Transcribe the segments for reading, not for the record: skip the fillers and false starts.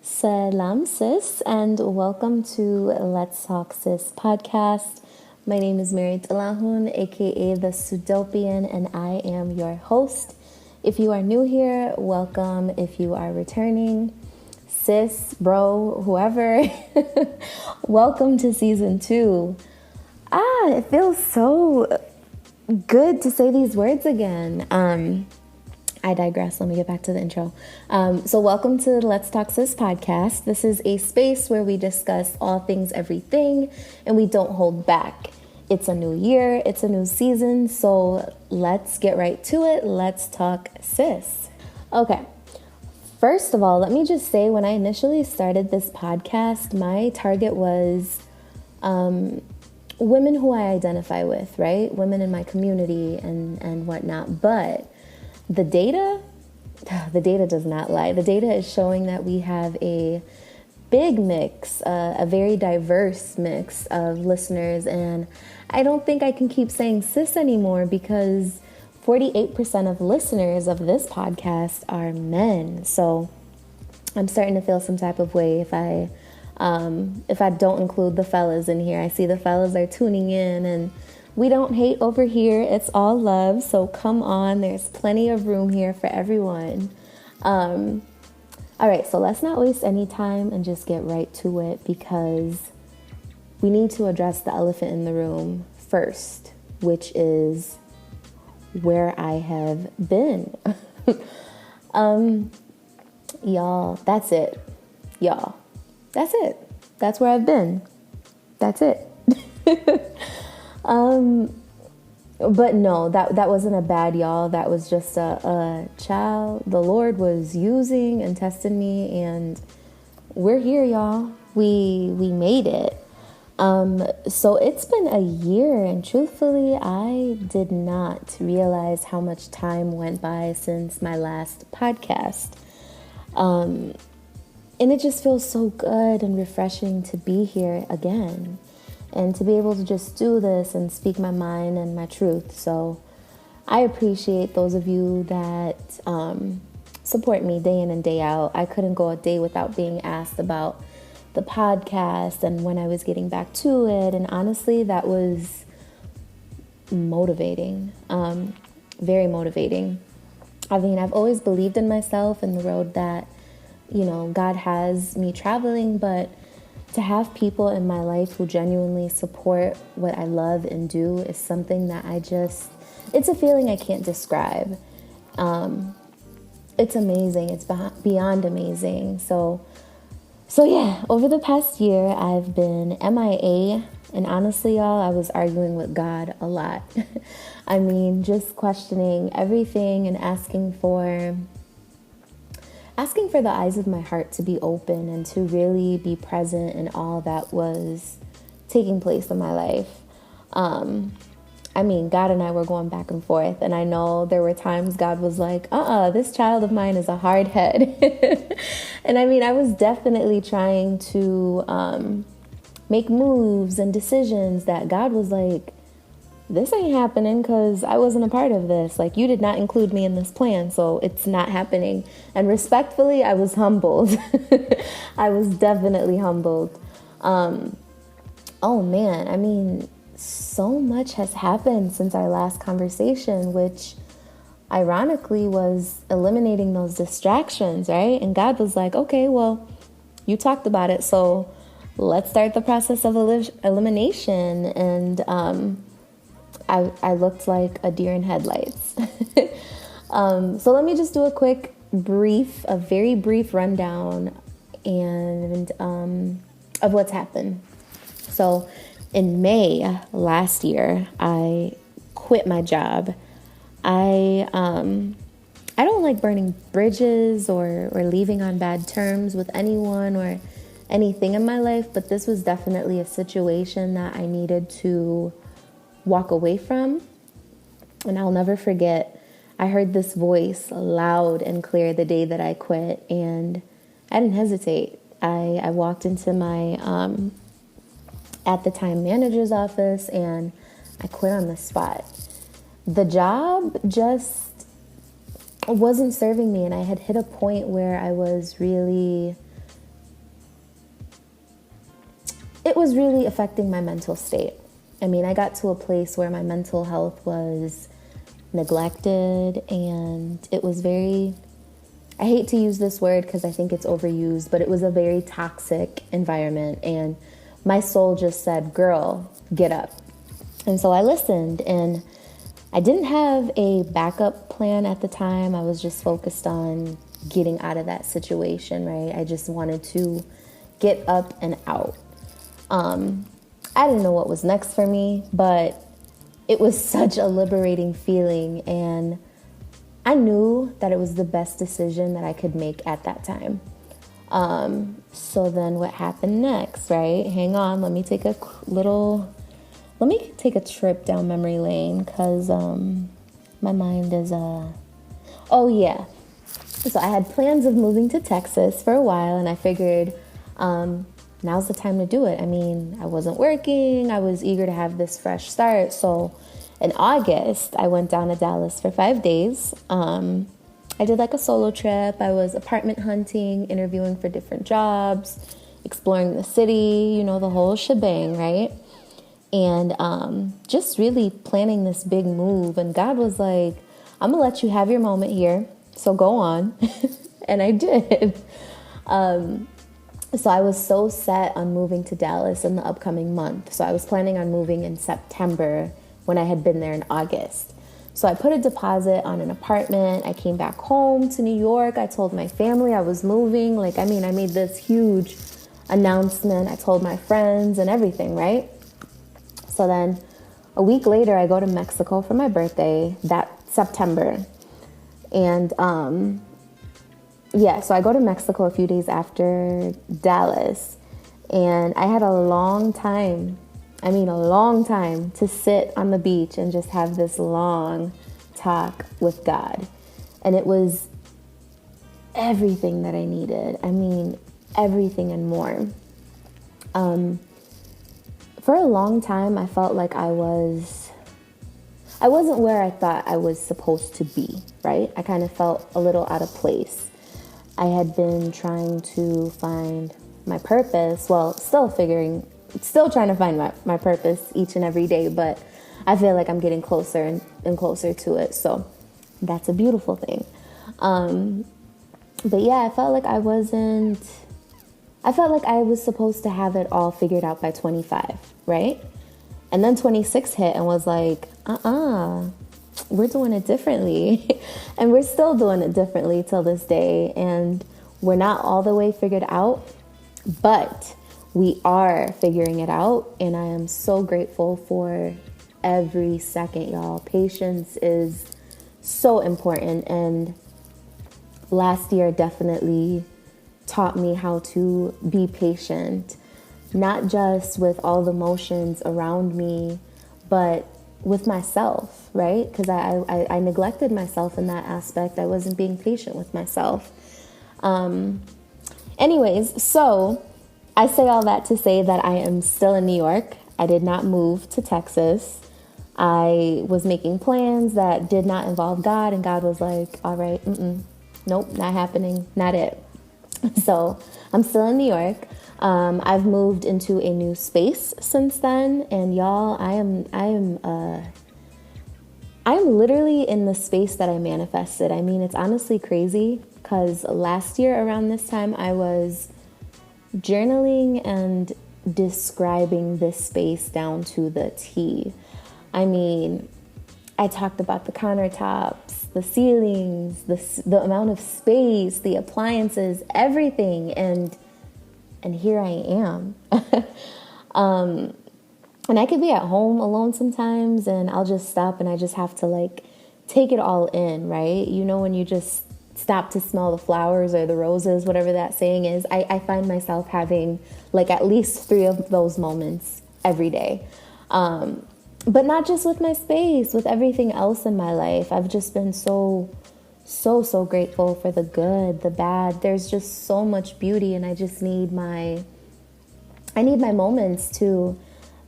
Salam sis, and welcome to Let's Talk Sis podcast. My name is Mary Talahun, aka TheSudopian, and I am your host. If you are new here, welcome. If you are returning, sis, bro, whoever, welcome to season 2. It feels so good to say these words again. I digress. Let me get back to the intro. So welcome to Let's Talk Sis podcast. This is a space where we discuss all things, everything, and we don't hold back. It's a new year. It's a new season. So let's get right to it. Let's talk sis. Okay. First of all, let me just say, when I initially started this podcast, my target was women who I identify with, right? Women in my community and whatnot. But the data does not lie. The data is showing that we have a big mix, a very diverse mix of listeners. And I don't think I can keep saying sis anymore because 48% of listeners of this podcast are men. So I'm starting to feel some type of way if I don't include the fellas in here. I see the fellas are tuning in, and we don't hate over here. It's all love. So come on. There's plenty of room here for everyone. All right. So let's not waste any time and just get right to it, because we need to address the elephant in the room first, which is where I have been. Y'all, that's it. Y'all, that's it. That's where I've been. That's it. But no, that wasn't a bad y'all. That was just a child the Lord was using and testing me, and we're here, y'all. We made it. So it's been a year, and truthfully, I did not realize how much time went by since my last podcast. And it just feels so good and refreshing to be here again, and to be able to just do this and speak my mind and my truth. So I appreciate those of you that support me day in and day out. I couldn't go a day without being asked about the podcast and when I was getting back to it. And honestly, that was motivating, very motivating. I mean, I've always believed in myself and the road that, God has me traveling, but to have people in my life who genuinely support what I love and do is something that it's a feeling I can't describe. It's amazing. It's beyond amazing. So yeah, over the past year, I've been MIA, and honestly, y'all, I was arguing with God a lot. I mean, just questioning everything and asking for the eyes of my heart to be open and to really be present in all that was taking place in my life. I mean, God and I were going back and forth, and I know there were times God was like, this child of mine is a hard head. And I mean, I was definitely trying to make moves and decisions that God was like, this ain't happening because I wasn't a part of this. Like, you did not include me in this plan, so it's not happening. And respectfully, I was humbled. I was definitely humbled. Oh man, I mean, so much has happened since our last conversation, which ironically was eliminating those distractions, right? And God was like, okay, well, you talked about it, so let's start the process of elimination. And I looked like a deer in headlights. So let me just do a very brief rundown and of what's happened. So in May last year, I quit my job. I don't like burning bridges or leaving on bad terms with anyone or anything in my life, but this was definitely a situation that I needed to walk away from. And I'll never forget, I heard this voice loud and clear the day that I quit, and I didn't hesitate. I walked into my at the time manager's office, and I quit on the spot. The job just wasn't serving me, and I had hit a point where I was really was really affecting my mental state. I mean, I got to a place where my mental health was neglected, and it was very, I hate to use this word because I think it's overused, but it was a very toxic environment. And my soul just said, girl, get up. And so I listened, and I didn't have a backup plan at the time. I was just focused on getting out of that situation, right? I just wanted to get up and out. I didn't know what was next for me, but it was such a liberating feeling, and I knew that it was the best decision that I could make at that time. So then what happened next, right? Hang on, let me take a trip down memory lane, because my mind is, oh yeah. So I had plans of moving to Texas for a while, and I figured now's the time to do it. I mean, I wasn't working. I was eager to have this fresh start. So in August, I went down to Dallas for 5 days. I did like a solo trip. I was apartment hunting, interviewing for different jobs, exploring the city, the whole shebang, right? And just really planning this big move. And God was like, I'm going to let you have your moment here. So go on. And I did. So I was so set on moving to Dallas in the upcoming month. So I was planning on moving in September when I had been there in August. So I put a deposit on an apartment. I came back home to New York. I told my family I was moving. I made this huge announcement. I told my friends and everything, right? So then a week later, I go to Mexico for my birthday that September. And so I go to Mexico a few days after Dallas, and I had a long time to sit on the beach and just have this long talk with God. And it was everything that I needed. I mean, everything and more. For a long time, I felt like I wasn't where I thought I was supposed to be, right? I kind of felt a little out of place. I had been trying to find my purpose, still trying to find my purpose each and every day, but I feel like I'm getting closer and closer to it, so that's a beautiful thing. But yeah, I felt like I was supposed to have it all figured out by 25, right? And then 26 hit and was like, we're doing it differently. And we're still doing it differently till this day. And we're not all the way figured out, but we are figuring it out. And I am so grateful for every second, y'all. Patience is so important. And last year definitely taught me how to be patient, not just with all the emotions around me, but with myself, right? Because I neglected myself in that aspect. I wasn't being patient with myself. Anyways, so I say all that to say that I am still in New York. I did not move to Texas. I was making plans that did not involve God, and God was like, all right, nope, not happening, not it. So I'm still in New York. I've moved into a new space since then, and y'all, I am literally in the space that I manifested. I mean, it's honestly crazy because last year around this time, I was journaling and describing this space down to the T. I mean, I talked about the countertops, the ceilings, the amount of space, the appliances, everything, and here I am. And I could be at home alone sometimes, and I'll just stop and I just have to take it all in, right? When you just stop to smell the flowers or the roses, whatever that saying is, I find myself having at least 3 of those moments every day. But not just with my space, with everything else in my life. I've just been so grateful for the good, the bad. There's just so much beauty, and I just need my moments to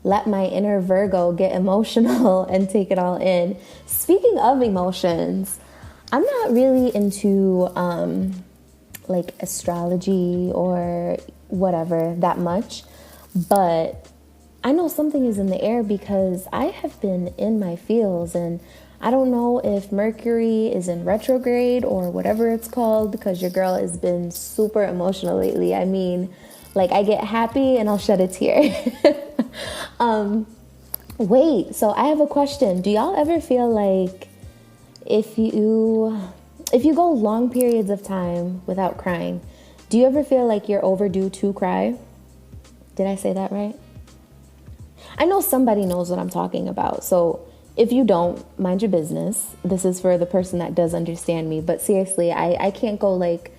let my inner Virgo get emotional and take it all in. Speaking of emotions, I'm not really into astrology or whatever that much, But I know something is in the air because I have been in my feels, and I don't know if Mercury is in retrograde or whatever it's called, because your girl has been super emotional lately. I mean, like, I get happy and I'll shed a tear. Wait, so I have a question. Do y'all ever feel like if you go long periods of time without crying, do you ever feel like you're overdue to cry? Did I say that right? I know somebody knows what I'm talking about. So if you don't, mind your business. This is for the person that does understand me. But seriously, I can't go like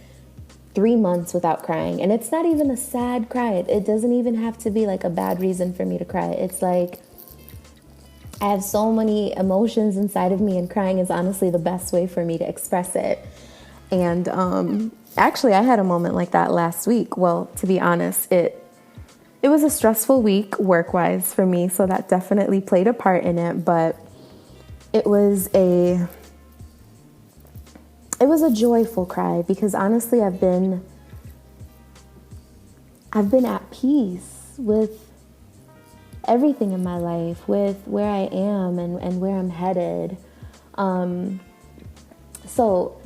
3 months without crying. And it's not even a sad cry. It doesn't even have to be like a bad reason for me to cry. It's like I have so many emotions inside of me, and crying is honestly the best way for me to express it. And actually, I had a moment like that last week. Well, to be honest, it was a stressful week work-wise for me, so that definitely played a part in it. But it was a joyful cry because honestly, I've been at peace with everything in my life, with where I am and where I'm headed. So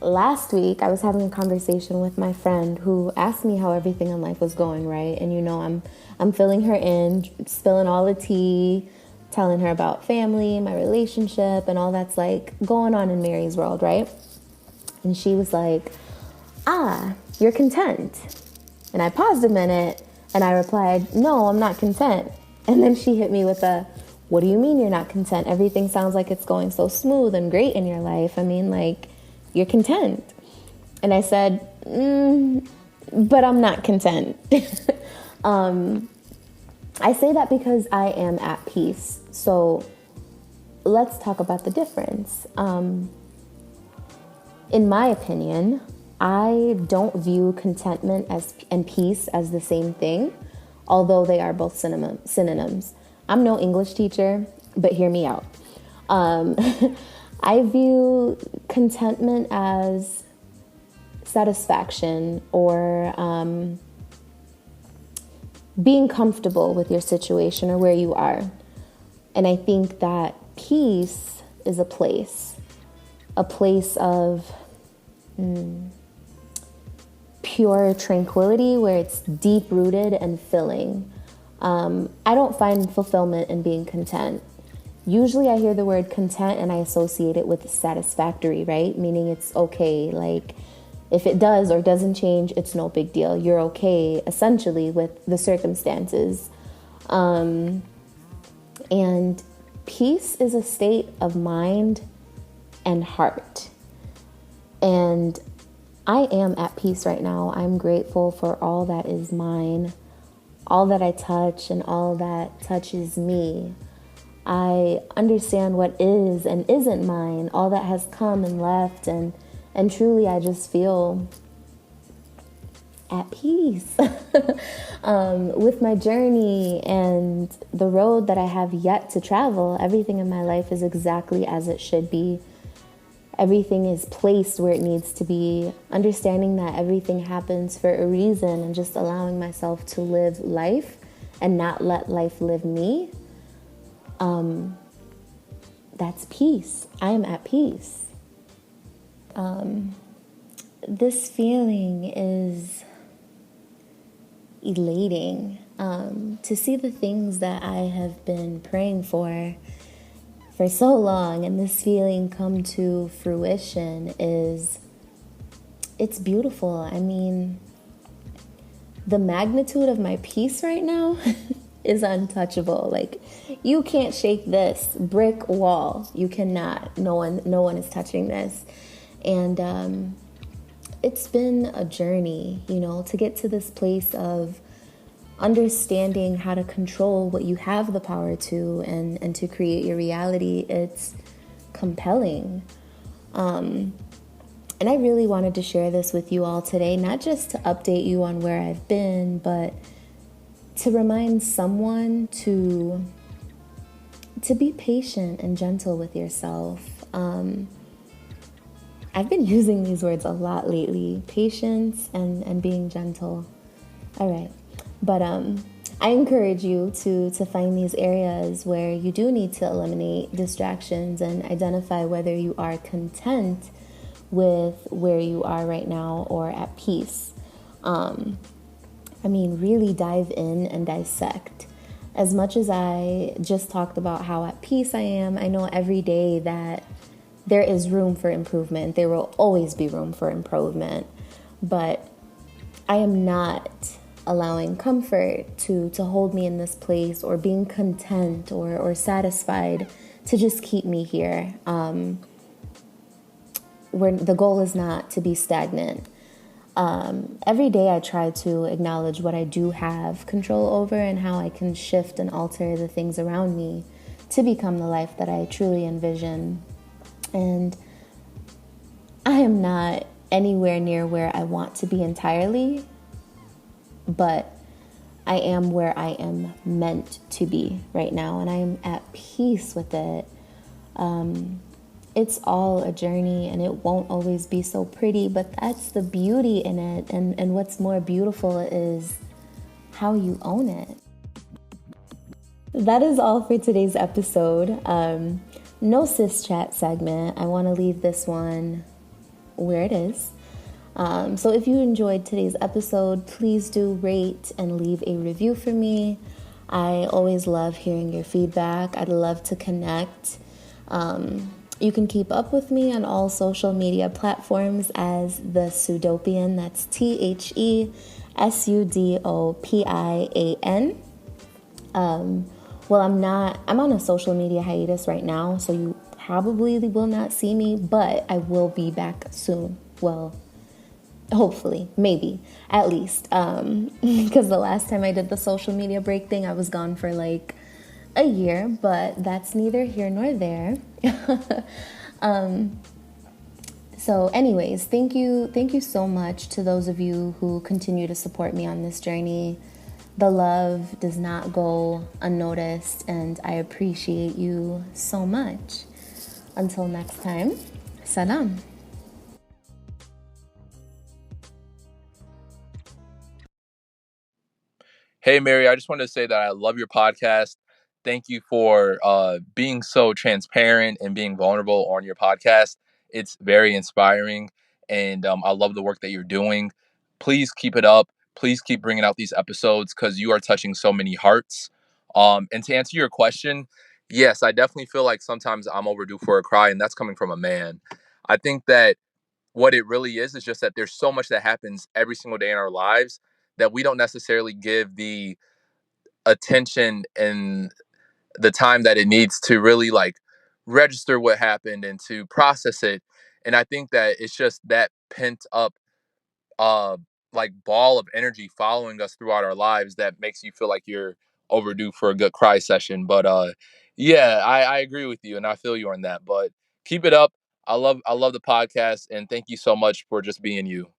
last week I was having a conversation with my friend who asked me how everything in life was going, right? And I'm filling her in, spilling all the tea, telling her about family, my relationship, and all that's like going on in Mary's world, right? And she was like, you're content. And I paused a minute and I replied, no, I'm not content. And then she hit me with what do you mean you're not content? Everything sounds like it's going so smooth and great in your life. I mean, like, you're content. And I said, but I'm not content. I say that because I am at peace. So let's talk about the difference. In my opinion, I don't view contentment and peace as the same thing, although they are both synonyms. I'm no English teacher, but hear me out. I view contentment as satisfaction or being comfortable with your situation or where you are. And I think that peace is a place of pure tranquility where it's deep-rooted and filling. I don't find fulfillment in being content. Usually I hear the word content and I associate it with satisfactory, right? Meaning it's okay. Like if it does or doesn't change, it's no big deal. You're okay essentially with the circumstances. And peace is a state of mind and heart. And I am at peace right now. I'm grateful for all that is mine, all that I touch and all that touches me. I understand what is and isn't mine, all that has come and left, and truly I just feel at peace with my journey and the road that I have yet to travel. Everything in my life is exactly as it should be. Everything is placed where it needs to be, understanding that everything happens for a reason and just allowing myself to live life and not let life live me. That's peace. I am at peace. This feeling is elating to see the things that I have been praying for so long, and this feeling come to fruition it's beautiful. I mean, the magnitude of my peace right now is untouchable. Like, you can't shake this brick wall. You cannot. No one is touching this. And it's been a journey, to get to this place of understanding how to control what you have the power to and to create your reality. It's compelling. And I really wanted to share this with you all today, not just to update you on where I've been, but to remind someone to be patient and gentle with yourself. I've been using these words a lot lately, patience and being gentle. All right. But I I encourage you to find these areas where you do need to eliminate distractions and identify whether you are content with where you are right now or at peace. Really dive in and dissect. As much as I just talked about how at peace I am, I know every day that there is room for improvement. There will always be room for improvement. But I am not allowing comfort to hold me in this place, or being content or satisfied to just keep me here. Where the goal is not to be stagnant. Every day I try to acknowledge what I do have control over and how I can shift and alter the things around me to become the life that I truly envision. And I am not anywhere near where I want to be entirely, but I am where I am meant to be right now, and I am at peace with it. It's all a journey, and it won't always be so pretty, but that's the beauty in it. And what's more beautiful is how you own it. That is all for today's episode. No cis chat segment. I want to leave this one where it is. So if you enjoyed today's episode, please do rate and leave a review for me. I always love hearing your feedback. I'd love to connect. You can keep up with me on all social media platforms as TheSudopian. That's TheSudopian. I'm on a social media hiatus right now, so you probably will not see me, but I will be back soon. Well, hopefully, maybe, at least. Because the last time I did the social media break thing, I was gone for like a year, but that's neither here nor there. So anyways, thank you so much to those of you who continue to support me on this journey. The love does not go unnoticed, and I appreciate you so much. Until next time, salam. Hey, Mary, I just wanted to say that I love your podcast. Thank you for being so transparent and being vulnerable on your podcast. It's very inspiring, and I love the work that you're doing. Please keep it up. Please keep bringing out these episodes because you are touching so many hearts. And to answer your question, yes, I definitely feel like sometimes I'm overdue for a cry, and that's coming from a man. I think that what it really is just that there's so much that happens every single day in our lives that we don't necessarily give the attention and the time that it needs to really like register what happened and to process it. And I think that it's just that pent up uh like ball of energy following us throughout our lives that makes you feel like you're overdue for a good cry session. But yeah, I agree with you and I feel you on that. But keep it up. I love the podcast, and thank you so much for just being you.